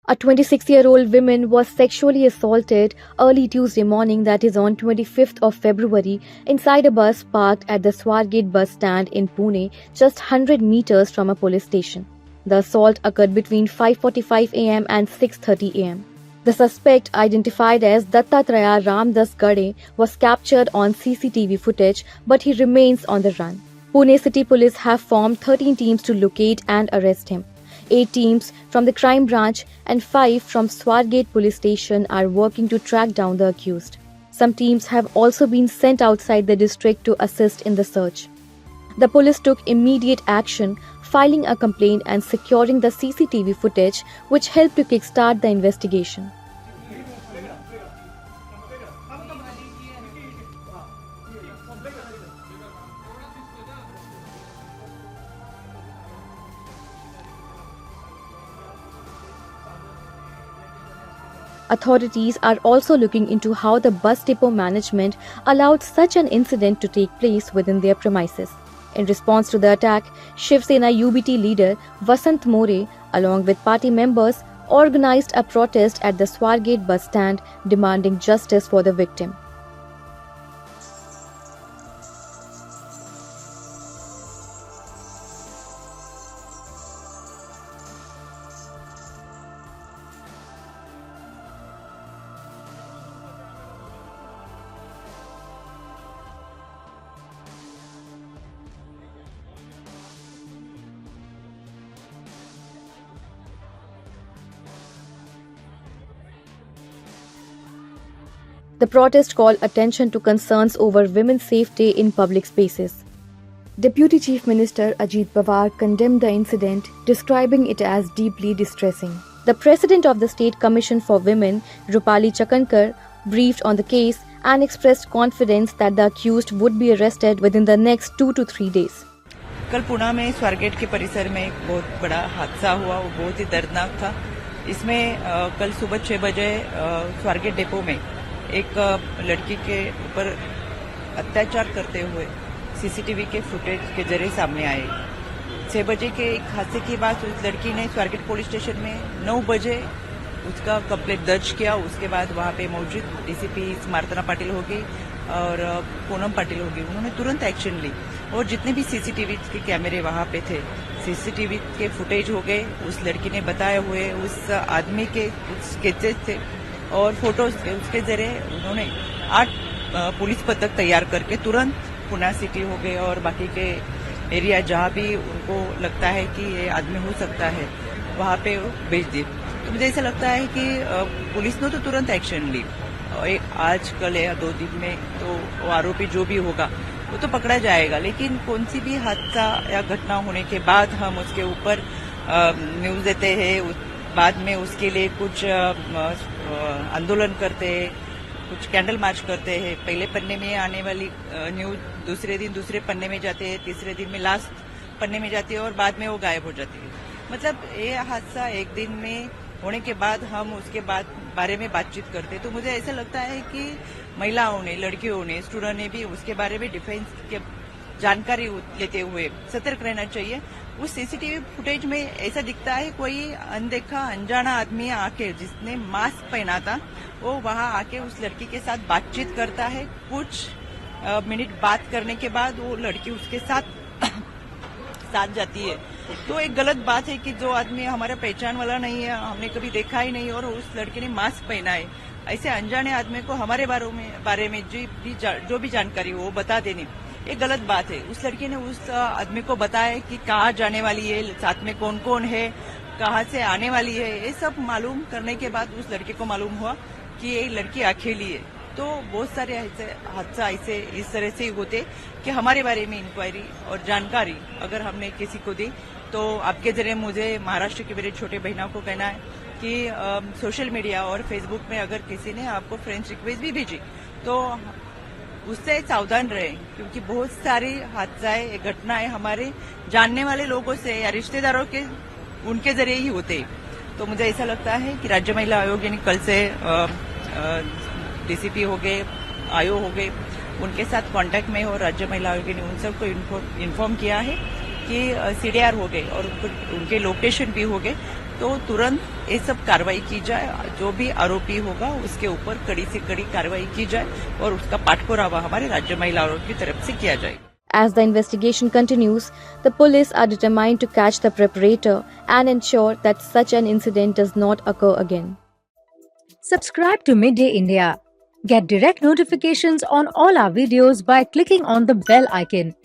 A 26-year-old woman was sexually assaulted early Tuesday morning, that is on 25th of February, inside a bus parked at the Swargate bus stand in Pune, just 100 meters from a police station. The assault occurred between 5:45 a.m. and 6:30 a.m. The suspect, identified as Dattatreya Ramdas Gade, was captured on CCTV footage, but he remains on the run. Pune City Police have formed 13 teams to locate and arrest him. 8 teams from the crime branch and 5 from Swargate police station are working to track down the accused. Some teams have also been sent outside the district to assist in the search. The police took immediate action, filing a complaint and securing the CCTV footage, which helped to kickstart the investigation. Authorities are also looking into how the bus depot management allowed such an incident to take place within their premises. In response to the attack, Shiv Sena UBT leader Vasant More, along with party members, organized a protest at the Swargate bus stand demanding justice for the victim. The protest called attention to concerns over women's safety in public spaces. Deputy Chief Minister Ajit Pawar condemned the incident, describing it as deeply distressing. The President of the State Commission for Women, Rupali Chakankar, briefed on the case and expressed confidence that the accused would be arrested within the next 2 to 3 days. कल पुणे में स्वारगेट के परिसर में एक बहुत बड़ा हादसा हुआ, वो बहुत ही दर्दनाक था। इसमें कल सुबह 6 बजे स्वारगेट डिपो में एक लड़की के ऊपर अत्याचार करते हुए सीसीटीवी के फुटेज के जरिए सामने आए। 6 बजे के एक हादसे के बाद उस लड़की ने स्वारगेट पुलिस स्टेशन में 9 बजे उसका कंप्लेंट दर्ज किया। उसके बाद वहां पे मौजूद डीसीपी स्मार्तना पाटिल हो गई और पूनम पाटिल हो गई, उन्होंने तुरंत एक्शन ली और जितने भी सीसीटीवी के कैमरे वहां पे थे, सीसीटीवी के फुटेज हो गए। उस लड़की ने बताए हुए उस आदमी के कुछ स्केचेस थे और फोटोज थे, उसके जरिए उन्होंने 8 पुलिस पथक तैयार करके तुरंत पुणे सिटी हो गए और बाकी के एरिया जहां भी उनको लगता है कि ये आदमी हो सकता है वहां पे भेज दिए। तो मुझे ऐसा लगता है कि पुलिस ने तो तुरंत एक्शन ली और आज कल या 2 दिन में तो वो आरोपी जो भी होगा वो तो पकड़ा जाएगा। लेकिन कौन सी भी हादसा या घटना होने के बाद हम उसके ऊपर न्यूज देते हैं, बाद में उसके लिए कुछ आंदोलन करते हैं, कुछ कैंडल मार्च करते हैं। पहले पन्ने में आने वाली न्यूज दूसरे दिन दूसरे पन्ने में जाते हैं, तीसरे दिन में लास्ट पन्ने में जाती है और बाद में वो गायब हो जाती है। मतलब ये हादसा एक दिन में होने के बाद हम उसके बाद बारे में बातचीत करते। तो मुझे ऐसा लगता है कि महिलाओं ने, लड़कियों ने, स्टूडेंट ने भी उसके बारे में डिफेंस के जानकारी लेते हुए सतर्क रहना चाहिए। उस सीसीटीवी फुटेज में ऐसा दिखता है कोई अनदेखा अनजाना आदमी आके, जिसने मास्क पहना था, वो वहां आके उस लड़की के साथ बातचीत करता है। कुछ मिनट बात करने के बाद वो लड़की उसके साथ जाती है। तो एक गलत बात है कि जो आदमी हमारा पहचान वाला नहीं है, हमने कभी देखा ही नहीं और उस लड़के ने मास्क पहना है, ऐसे अनजाने आदमी को हमारे बारे में जो भी जानकारी हो वो बता देनी, ये गलत बात है। उस लड़की ने उस आदमी को बताया कि कहाँ जाने वाली है, साथ में कौन कौन है, कहाँ से आने वाली है, ये सब मालूम करने के बाद उस लड़के को मालूम हुआ कि ये लड़की अकेली है। तो बहुत सारे ऐसे हादसा ऐसे इस तरह से होते कि हमारे बारे में इंक्वायरी और जानकारी अगर हमने किसी को दी, तो आपके जरिए मुझे महाराष्ट्र के मेरे छोटे बहनों को कहना है कि सोशल मीडिया और फेसबुक में अगर किसी ने आपको फ्रेंड रिक्वेस्ट भी भेजी तो उससे सावधान रहे, क्योंकि बहुत सारी हादसाएं, घटनाएं हमारे जानने वाले लोगों से या रिश्तेदारों के उनके जरिए ही होते। तो मुझे ऐसा लगता है कि राज्य महिला आयोग यानी कल से डीसीपी हो गए, आयोग हो गए, उनके साथ कांटेक्ट में और राज्य महिला आयोग ने उन सबको इन्फॉर्म किया है कि सीडीआर हो गए और उनके लोकेशन भी हो गए। तो तुरंत ये सब कार्रवाई की जाए, जो भी आरोपी होगा उसके ऊपर कड़ी से कड़ी कार्रवाई की जाए और उसका पाठपुरावा हमारे राज्य महिला आयोग की तरफ से किया जाए। As the investigation continues, the police are determined to catch the perpetrator and ensure that such an incident does not occur again. Subscribe to Midday India. Get direct notifications on all our videos by clicking on the bell icon.